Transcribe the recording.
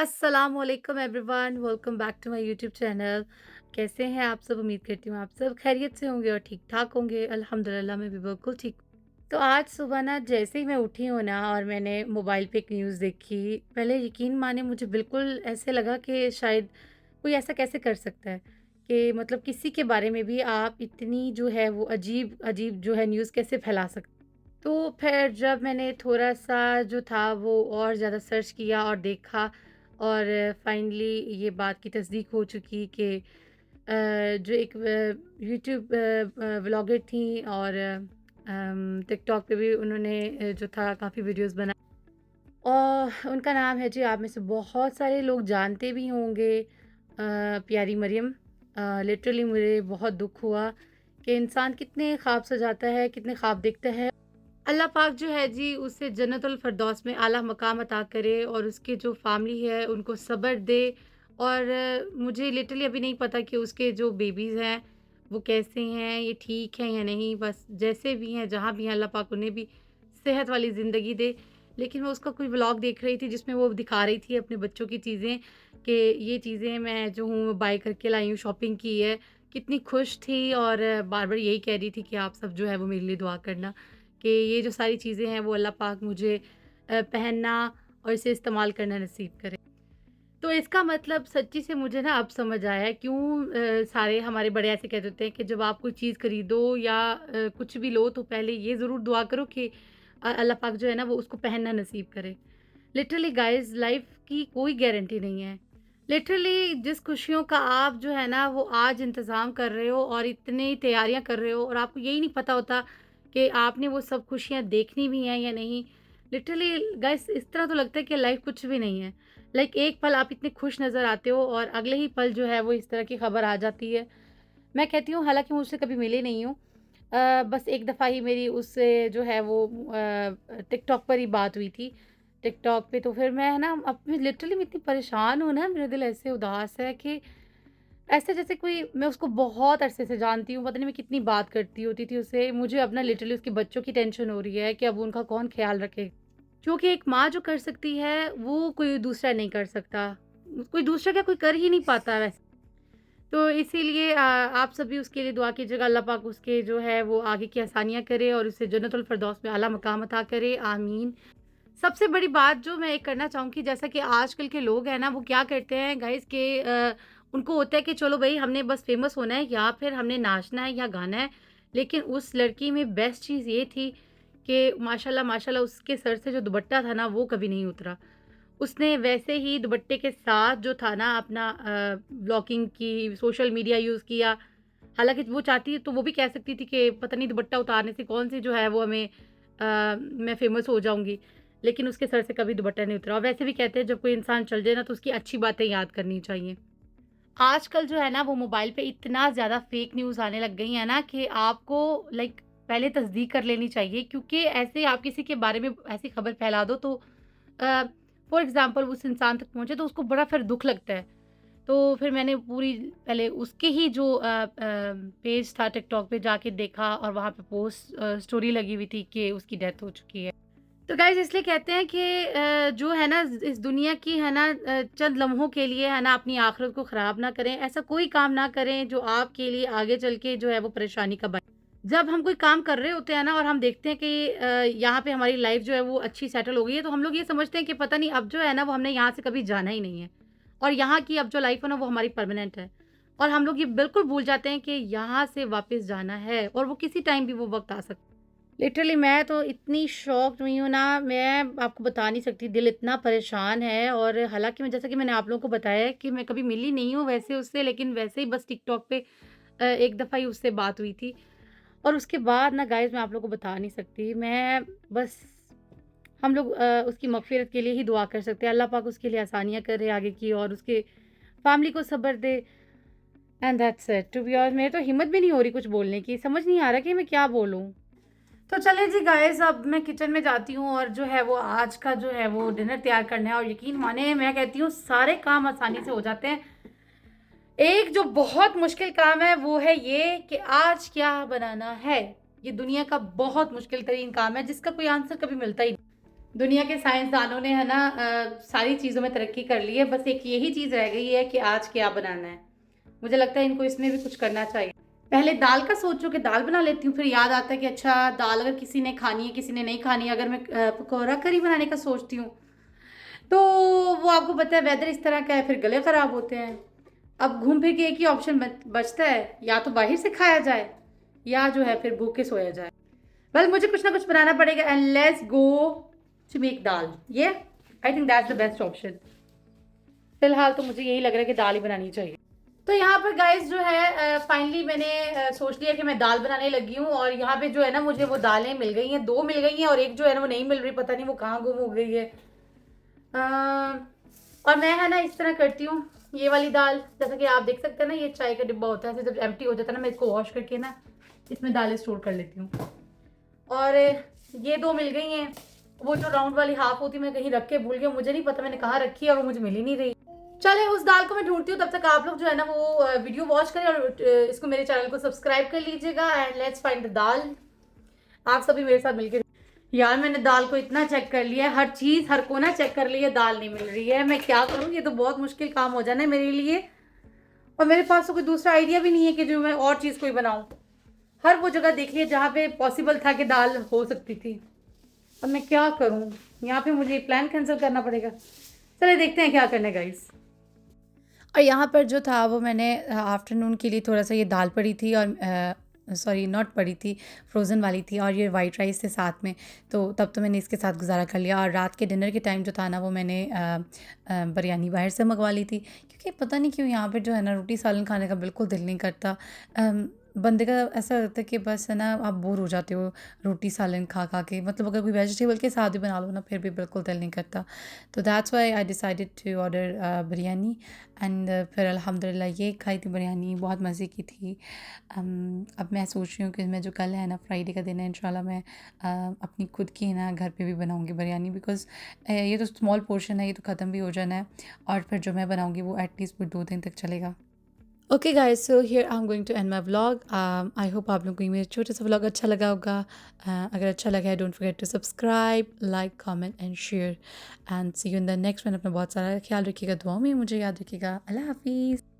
अस्सलामुअलैकुम everyone, welcome back to my YouTube channel. कैसे हैं आप सब? उम्मीद करती हूँ आप सब खैरियत से होंगे और ठीक-ठाक होंगे। अल्हम्दुलिल्लाह मैं भी बिल्कुल ठीक। तो आज सुबह ना जैसे ही मैं उठी हूँ ना और मैंने मोबाइल पे एक न्यूज़ देखी, पहले यकीन माने मुझे बिल्कुल ऐसे लगा कि शायद कोई ऐसा कैसे कर सकता है कि मतलब किसी के बारे में भी आप इतनी जो है वो अजीब-अजीब जो है न्यूज़ कैसे फैला सकते। तो फिर जब मैंने थोड़ा-सा जो था वो और ज़्यादा सर्च किया और देखा और फाइनली ये बात की तस्दीक हो चुकी कि जो एक यूट्यूब व्लॉगर थी और टिकटॉक पे भी उन्होंने जो था काफ़ी वीडियोज़ बनाए और उनका नाम है जी, आप में से बहुत सारे लोग जानते भी होंगे, प्यारी मरियम। लिटरली मुझे बहुत दुःख हुआ कि इंसान कितने ख्वाब सजाता है, कितने ख्वाब देखता है। अल्लाह पाक जो है जी उसे जन्नतुल फ़िरदौस में आला मकाम अता करे और उसकी जो फ़ैमिली है उनको सब्र दे। और मुझे लिटरली अभी नहीं पता कि उसके जो बेबीज़ हैं वो कैसे हैं, ये ठीक हैं या नहीं। बस जैसे भी हैं, जहाँ भी हैं, अल्लाह पाक उन्हें भी सेहत वाली ज़िंदगी दे। लेकिन मैं उसका कोई व्लॉग देख रही थी जिसमें वो दिखा रही थी अपने बच्चों की चीज़ें कि ये चीज़ें मैं जो हूँ बाय करके लाई हूँ, शॉपिंग की है। कितनी खुश थी और बार-बार यही कह रही थी कि आप सब जो है वो मेरे लिए दुआ करना। कि ये जो सारी चीज़ें हैं वो अल्लाह पाक मुझे पहनना और इसे इस्तेमाल करना नसीब करे। तो इसका मतलब सच्ची से मुझे ना अब समझ आया है क्यों सारे हमारे बड़े ऐसे कह देते हैं कि जब आप कोई चीज़ खरीदो या कुछ भी लो तो पहले ये ज़रूर दुआ करो कि अल्लाह पाक जो है ना वो उसको पहनना नसीब करे। लिटरली गाइज़, लाइफ़ की कोई गारंटी नहीं है। लिटरली जिस खुशियों का आप जो है ना वो आज इंतज़ाम कर रहे हो और इतनी तैयारियाँ कर रहे हो और आपको यही नहीं पता होता कि आपने वो सब खुशियाँ देखनी भी हैं या नहीं। लिटरली गाइज़, इस तरह तो लगता है कि लाइफ़ कुछ भी नहीं है। लाइक एक पल आप इतने खुश नज़र आते हो और अगले ही पल जो है वो इस तरह की खबर आ जाती है। मैं कहती हूँ, हालाँकि मुझसे कभी मिली नहीं हूँ। बस एक दफ़ा ही मेरी उससे जो है वो टिकटॉक पर ही बात हुई थी। टिकटॉक पे तो फिर मैं है ना अब मैं लिटरली मैं इतनी परेशान हूँ ना, मेरा दिल ऐसे उदास है कि ऐसे जैसे कोई मैं उसको बहुत अरसे से जानती हूँ, पता नहीं मैं कितनी बात करती होती थी उससे। मुझे अब ना लिटरली उसके बच्चों की टेंशन हो रही है कि अब उनका कौन ख़्याल रखे? क्योंकि एक माँ जो कर सकती है, वो कोई दूसरा नहीं कर सकता। कोई दूसरा क्या, कोई कर ही नहीं पाता वैसे। तो इसीलिए आप सब भी उसके लिए दुआ कीजिएगा, अल्लाह पाक उसके जो है वो आगे की आसानियाँ करे और उसे जन्नतुल फ़िरदौस में आला मकाम अता करे, आमीन। सबसे बड़ी बात जो मैं एक करना चाहूँगी, जैसा कि आजकल के लोग हैं ना, वो क्या करते हैं गाइज़ कि उनको होता है कि चलो भई हमने बस फ़ेमस होना है या फिर हमने नाचना है या गाना है। लेकिन उस लड़की में बेस्ट चीज़ ये थी कि माशाल्लाह माशाल्लाह उसके सर से जो दुपट्टा था ना, वो कभी नहीं उतरा। उसने वैसे ही दुपट्टे के साथ जो था ना अपना ब्लॉगिंग की, सोशल मीडिया यूज़ किया। हालाँकि वो चाहती तो वो भी कह सकती थी कि पता नहीं दुपट्टा उतारने से कौन-सी जो है वो हमें मैं फ़ेमस हो जाऊँगी। लेकिन उसके सर से कभी दुपट्टा नहीं उतरा और वैसे भी कहते हैं जब कोई इंसान चल जाए ना तो उसकी अच्छी बातें याद करनी चाहिए। आजकल जो है ना वो मोबाइल पे इतना ज़्यादा फ़ेक न्यूज़ आने लग गई है ना कि आपको लाइक पहले तस्दीक कर लेनी चाहिए, क्योंकि ऐसे आप किसी के बारे में ऐसी खबर फैला दो तो अ, फॉर एग्ज़ाम्पल उस इंसान तक पहुँचे तो उसको बड़ा फिर दुःख लगता है। तो फिर मैंने पूरी पहले उसके ही जो पेज था टिकटॉक पे जाके देखा और वहाँ पे पोस्ट स्टोरी लगी हुई थी कि उसकी डेथ हो चुकी है। तो गाइज़ इसलिए कहते हैं कि जो है ना इस दुनिया की है ना चंद लम्हों के लिए है ना अपनी आखिरत को ख़राब ना करें। ऐसा कोई काम ना करें जो आपके लिए आगे चल के जो है वो परेशानी का बने। जब हम कोई काम कर रहे होते हैं ना और हम देखते हैं कि यहाँ पे हमारी लाइफ़ जो है वो अच्छी सेटल हो गई है, तो हम लोग ये समझते हैं कि पता नहीं अब जो है ना वो हमने यहाँ से कभी जाना ही नहीं है। और यहाँ की अब जो लाइफ़ है ना वो हमारी परमानेंट है। और हम लोग ये बिल्कुल भूल जाते हैं कि यहाँ से वापस जाना है और वो किसी टाइम भी वो वक़्त आ सकता है। लिटरली मैं तो इतनी शॉक्ड हुई हूँ ना, मैं आपको बता नहीं सकती, दिल इतना परेशान है। और हालाँकि मैं जैसा कि मैंने आप लोगों को बताया है कि मैं कभी मिली नहीं हूँ वैसे उससे, लेकिन वैसे ही बस टिकटॉक पे एक दफ़ा ही उससे बात हुई थी। और उसके बाद ना गाइज़ मैं आप लोगों को बता नहीं सकती, मैं बस हम लोग उसकी मग़फ़िरत के लिए ही दुआ कर सकते हैं। अल्लाह पाक उसके लिए आसानियाँ करे आगे की और उसके फैमिली को सब्र दे। And that's it, to be honest मेरी तो हिम्मत भी नहीं हो रही कुछ बोलने की, समझ नहीं आ रहा कि मैं क्या बोलूँ? तो चलें जी गाइज़, अब मैं किचन में जाती हूँ और जो है वो आज का जो है वो डिनर तैयार करना है और यकीन माने मैं कहती हूँ सारे काम आसानी से हो जाते हैं। एक जो बहुत मुश्किल काम है वो है ये कि आज क्या बनाना है। ये दुनिया का बहुत मुश्किल तरीन काम है जिसका कोई आंसर कभी मिलता ही नहीं। दुनिया के साइंसदानों ने है ना सारी चीज़ों में तरक्की कर ली है, बस एक यही चीज़ रह गई है कि आज क्या बनाना है। मुझे लगता है इनको इसमें भी कुछ करना चाहिए। पहले दाल का सोचो कि दाल बना लेती हूँ, फिर याद आता है कि अच्छा दाल अगर किसी ने खानी है, किसी ने नहीं खानी है, अगर मैं पकौड़ा करी बनाने का सोचती हूँ, तो वो आपको पता है वेदर इस तरह का है, फिर गले ख़राब होते हैं। अब घूम फिर के एक ही ऑप्शन बचता है, या तो बाहर से खाया जाए या जो है फिर भूखे सोया जाए। वेल मुझे कुछ ना कुछ बनाना पड़ेगा and let's go to make dal. ये I think that's the best option. फिलहाल तो मुझे यही लग रहा है कि दाल ही बनानी चाहिए। तो यहाँ पर गाइस जो है फाइनली मैंने सोच लिया कि मैं दाल बनाने लगी हूँ, और यहाँ पे जो है ना मुझे वो दालें मिल गई हैं, 2 मिल गई हैं और एक जो है ना वो नहीं मिल रही, पता नहीं वो कहाँ गुम हो गई है। अ, और मैं है ना इस तरह करती हूँ, ये वाली दाल जैसा कि आप देख सकते हैं ना, ये चाय का डिब्बा होता है, ऐसे जब एम्प्टी हो जाता है ना, मैं इसको वॉश करके ना इसमें दालें स्टोर कर लेती हूँ। और ये 2 मिल गई हैं। वो जो राउंड वाली हाफ होती है मैं कहीं रख के भूल गई, मुझे नहीं पता मैंने कहाँ रखी है और वो मुझे मिल ही नहीं रही। चले उस दाल को मैं ढूंढती हूँ, तब तक आप लोग जो है ना वो वीडियो वॉच करें और इसको मेरे चैनल को सब्सक्राइब कर लीजिएगा एंड लेट्स फाइंड द दाल। आप सभी मेरे साथ मिलकर। यार मैंने दाल को इतना चेक कर लिया है, हर चीज़ हर कोना चेक कर लिया, दाल नहीं मिल रही है। मैं क्या करूँ, ये तो बहुत मुश्किल काम हो जाना है मेरे लिए, और मेरे पास तो कोई दूसरा आइडिया भी नहीं है कि जो मैं और चीज़ कोई बनाऊँ। हर वो जगह देख लिया जहाँ पे पॉसिबल था कि दाल हो सकती थी। अब मैं क्या करूँ, यहाँ पे मुझे प्लान कैंसिल करना पड़ेगा। चलिए देखते हैं क्या करना है गाइस। और यहाँ पर जो था वो मैंने आफ्टरनून के लिए थोड़ा-सा ये दाल पड़ी थी, और सॉरी नॉट पड़ी थी, फ्रोज़न वाली थी, और ये वाइट राइस थे साथ में, तो तब तो मैंने इसके साथ गुज़ारा कर लिया। और रात के डिनर के टाइम जो था ना वो मैंने बिरयानी बाहर से मँगवा ली थी, क्योंकि पता नहीं क्यों यहाँ पे जो है ना रोटी सालन खाने का बिल्कुल दिल नहीं करता। बंदे का ऐसा लगता है कि बस है ना आप बोर हो जाते हो रोटी सालन खा के, मतलब अगर कोई वेजिटेबल के साथ भी बना लो ना फिर भी बिल्कुल दिल नहीं करता। तो that's why I decided to order biryani and फिर अल्हम्दुलिल्लाह ये खाई थी बिरयानी, बहुत मज़े की थी। अब मैं सोच रही हूँ कि मैं जो कल है ना फ्राइडे का दिन है, इंशाल्लाह मैं अपनी खुद की ना घर पे भी बनाऊँगी बिरयानी, बिकॉज़ ये तो स्मॉल पोर्शन है, ये तो ख़त्म भी हो जाना है, और फिर जो मैं बनाऊँगी वो एटलीस्ट वो 2 दिन तक चलेगा। Okay guys, so here I am going to end my vlog. I hope आप लोगों को ये मेरा छोटा सा व्लॉग अच्छा लगा होगा। अगर अच्छा लगा है don't forget to subscribe, like, comment and share, and see you in the next one. अपना बहुत सारा ख्याल रखिएगा, दुआओं में मुझे याद रखिएगा। अल्लाह हाफिज़।